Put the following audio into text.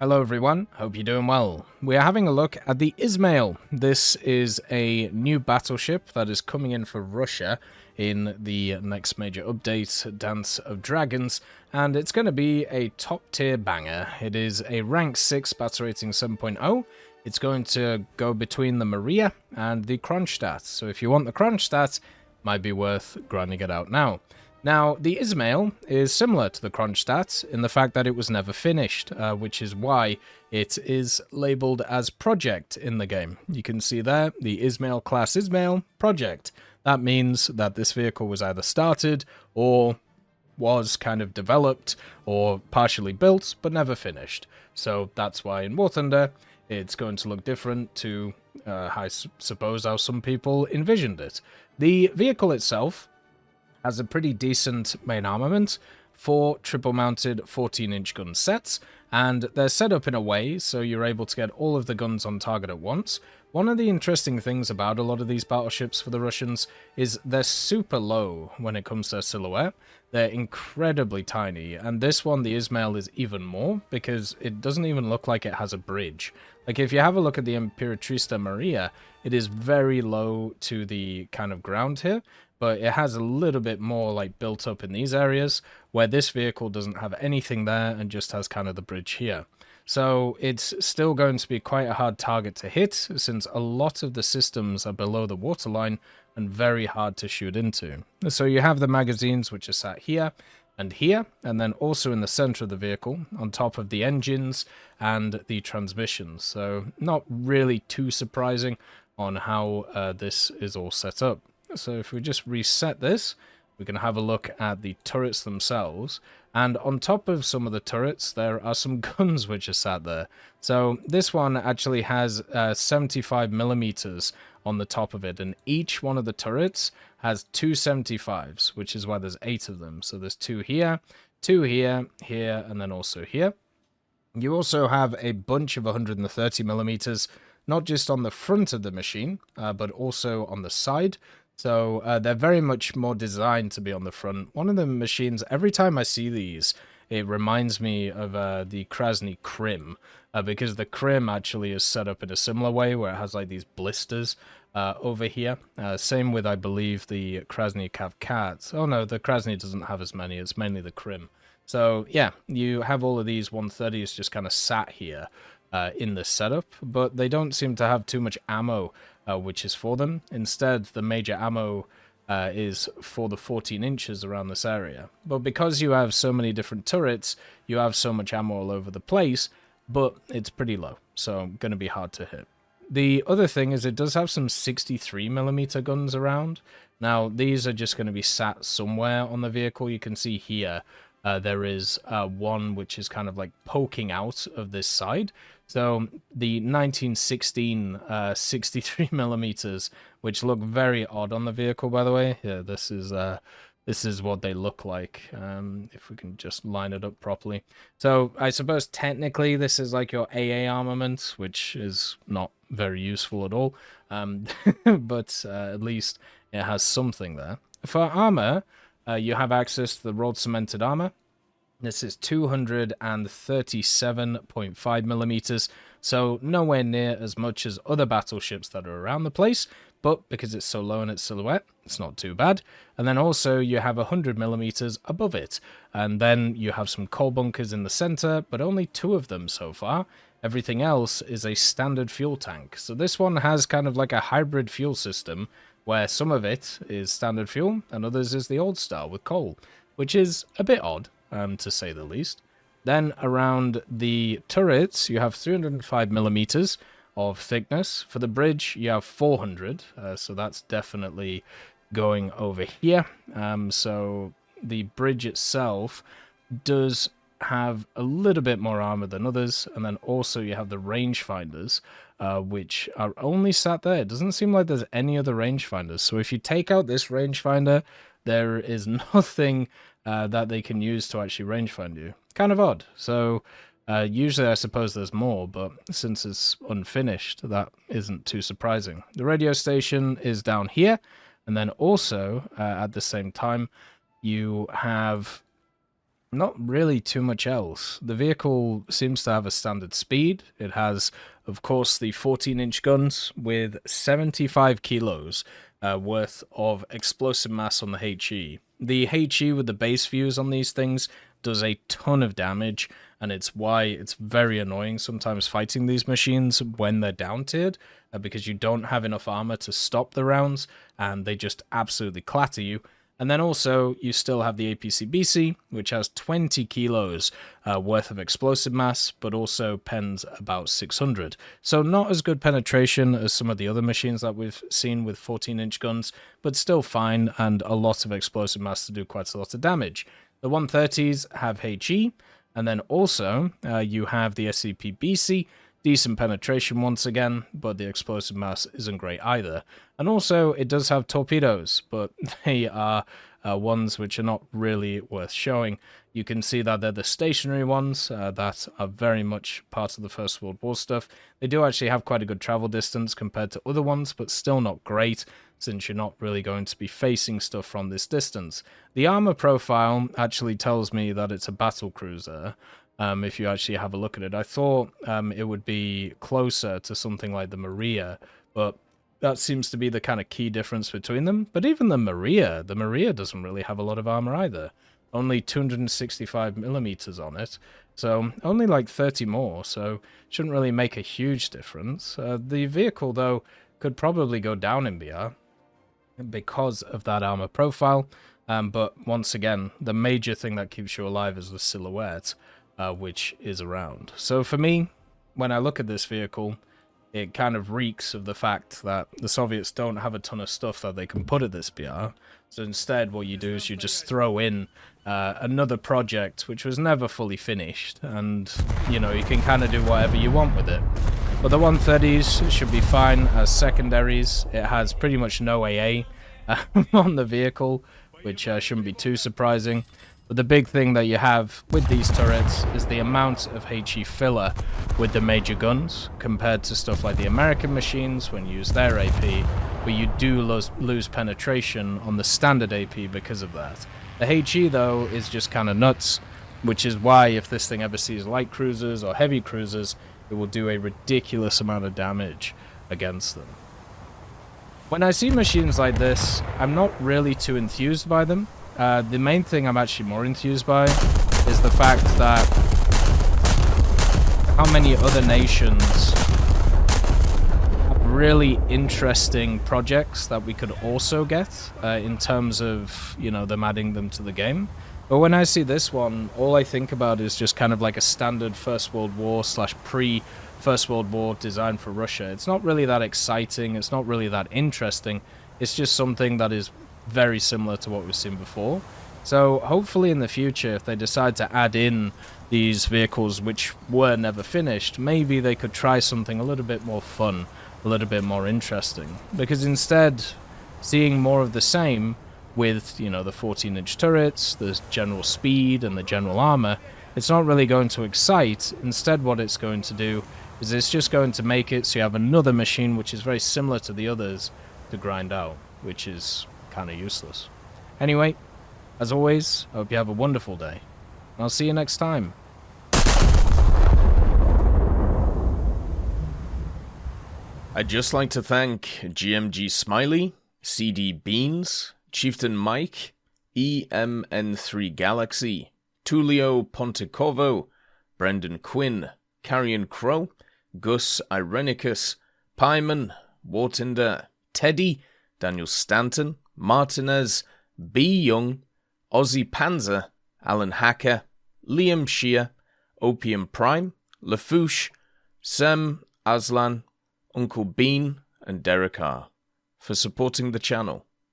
Hello everyone, hope you're doing well. We are having a look at the Izmail. This is a new battleship that is coming in for Russia in the next major update, Dance of Dragons, and it's going to be a top tier banger. It is a rank 6 battle rating 7.0. It's going to go between the Maria and the Kronstadt, so if you want the Kronstadt, might be worth grinding it out now. Now, the Izmail is similar to the Kronstadt in the fact that it was never finished, which is why it is labelled as Project in the game. You can see there, the Izmail class Izmail Project. That means that this vehicle was either started or was kind of developed or partially built, but never finished. So that's why in War Thunder, it's going to look different to, I suppose, how some people envisioned it. The vehicle itself has a pretty decent main armament, 4 triple-mounted 14-inch gun sets, and they're set up in a way so you're able to get all of the guns on target at once. One of the interesting things about a lot of these battleships for the Russians is they're super low when it comes to their silhouette. They're incredibly tiny, and this one, the Izmail, is even more because it doesn't even look like it has a bridge. Like, if you have a look at the Imperatrista Maria, it is very low to the kind of ground here, but it has a little bit more like built up in these areas, where this vehicle doesn't have anything there and just has kind of the bridge here. So it's still going to be quite a hard target to hit, since a lot of the systems are below the waterline and very hard to shoot into. So you have the magazines, which are sat here, and then also in the center of the vehicle, on top of the engines and the transmissions. So not really too surprising on how this is all set up. So if we just reset this, we can have a look at the turrets themselves. And on top of some of the turrets, there are some guns which are sat there. So this one actually has 75 millimeters on the top of it. And each one of the turrets has 2 75s, which is why there's 8 of them. So there's 2 here, here, and then also here. You also have a bunch of 130 millimeters, not just on the front of the machine, but also on the side. So they're very much more designed to be on the front. One of the machines, every time I see these, it reminds me of the Krasny Krim, because the Krim actually is set up in a similar way, where it has like these blisters over here. Same with, I believe, the Krasny Kavkaz. Oh no, the Krasny doesn't have as many, it's mainly the Krim. So yeah, you have all of these 130s just kind of sat here in the setup, but they don't seem to have too much ammo which is for them. Instead, the major ammo is for the 14 inches around this area. But because you have so many different turrets, you have so much ammo all over the place, but it's pretty low, so going to be hard to hit. The other thing is it does have some 63mm guns around. Now, these are just going to be sat somewhere on the vehicle. You can see here there is one which is kind of like poking out of this side. So the 1916 63 millimeters, which look very odd on the vehicle, by the way. Yeah, this is what they look like. If we can just line it up properly. So I suppose technically this is like your AA armament, which is not very useful at all. But at least it has something there. For armor, you have access to the rolled cemented armor. This is 237.5 millimeters, so nowhere near as much as other battleships that are around the place, but because it's so low in its silhouette, it's not too bad. And then also you have 100 millimeters above it, and then you have some coal bunkers in the center, but only 2 of them so far. Everything else is a standard fuel tank. So this one has kind of like a hybrid fuel system, where some of it is standard fuel and others is the old style with coal, which is a bit odd, to say the least. Then around the turrets, you have 305 millimeters of thickness. For the bridge, you have 400, so that's definitely going over here. So the bridge itself does have a little bit more armor than others, and then also you have the rangefinders, which are only sat there. It doesn't seem like there's any other rangefinders. So if you take out this rangefinder, there is nothing that they can use to actually rangefind you. Kind of odd. So usually I suppose there's more, but since it's unfinished, that isn't too surprising. The radio station is down here, and then also at the same time you have Not really too much else. The vehicle seems to have a standard speed. It has, of course, the 14-inch guns with 75 kilos worth of explosive mass on the HE. The HE with the base views on these things does a ton of damage, and it's why it's very annoying sometimes fighting these machines when they're down-tiered, because you don't have enough armor to stop the rounds, and they just absolutely clatter you. And then also, you still have the APC-BC, which has 20 kilos worth of explosive mass, but also pens about 600. So not as good penetration as some of the other machines that we've seen with 14-inch guns, but still fine, and a lot of explosive mass to do quite a lot of damage. The 130s have HE, and then also you have the SCP-BC, decent penetration once again, but the explosive mass isn't great either. And also, it does have torpedoes, but they are ones which are not really worth showing. You can see that they're the stationary ones that are very much part of the First World War stuff. They do actually have quite a good travel distance compared to other ones, but still not great, since you're not really going to be facing stuff from this distance. The armor profile actually tells me that it's a battle cruiser. If you actually have a look at it, I thought it would be closer to something like the Maria, but that seems to be the kind of key difference between them. But even the Maria doesn't really have a lot of armor either. Only 265 millimeters on it, so only like 30 more, so shouldn't really make a huge difference. The vehicle, though, could probably go down in BR because of that armor profile, but once again, the major thing that keeps you alive is the silhouette, which is around. So for me, when I look at this vehicle, it kind of reeks of the fact that the Soviets don't have a ton of stuff that they can put at this BR. So instead, what you do is you just throw in another project which was never fully finished, and you know, you can kind of do whatever you want with it. But the 130s should be fine as secondaries. It has pretty much no AA on the vehicle, which shouldn't be too surprising. But the big thing that you have with these turrets is the amount of HE filler with the major guns compared to stuff like the American machines when you use their AP, where you do lose penetration on the standard AP because of that. The HE, though, is just kind of nuts, which is why if this thing ever sees light cruisers or heavy cruisers, it will do a ridiculous amount of damage against them. When I see machines like this, I'm not really too enthused by them. The main thing I'm actually more enthused by is the fact that how many other nations have really interesting projects that we could also get in terms of, you know, them adding them to the game. But when I see this one, all I think about is just kind of like a standard First World War / pre-First World War design for Russia. It's not really that exciting, it's not really that interesting, it's just something that is very similar to what we've seen before. So hopefully in the future, if they decide to add in these vehicles which were never finished, maybe they could try something a little bit more fun, a little bit more interesting. Because instead, seeing more of the same with, you know, the 14-inch turrets, the general speed and the general armor, it's not really going to excite. Instead, what it's going to do is it's just going to make it so you have another machine which is very similar to the others to grind out, which is kind of useless. Anyway, as always, I hope you have a wonderful day. I'll see you next time. I'd just like to thank GMG Smiley, CD Beans, Chieftain Mike, EMN3 Galaxy, Tulio Pontecovo, Brendan Quinn, Carrion Crow, Gus Irenicus, Pyman, Wartinder, Teddy, Daniel Stanton, Martinez, B. Young, Ozzy Panzer, Alan Hacker, Liam Shear, Opium Prime, Lafouche, Sem, Aslan, Uncle Bean, and Derek R. for supporting the channel.